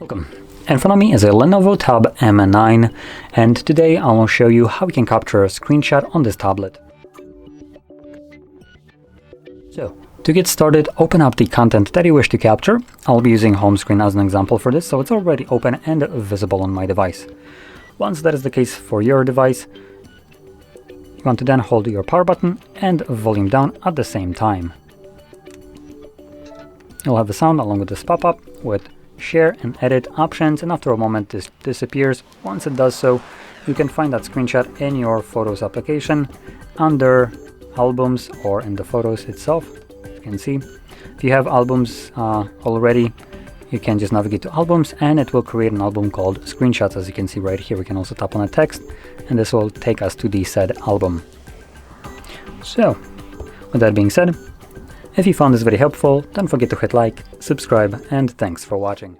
Welcome. In front of me is a Lenovo Tab M9, and today I will show you how we can capture a screenshot on this tablet. So, to get started, open up the content that you wish to capture. I'll be using home screen as an example for this, so it's already open and visible on my device. Once that is the case for your device, you want to then hold your power button and volume down at the same time. You'll have the sound along with this pop-up with share and edit options, and after a moment this disappears. Once it does so, you can find that screenshot in your Photos application under Albums or in the Photos itself. You can see if you have albums already, you can just navigate to Albums and it will create an album called Screenshots. As you can see right here, we can also tap on a text and this will take us to the said album. So with that being said, if you found this video helpful, don't forget to hit like, subscribe, and thanks for watching.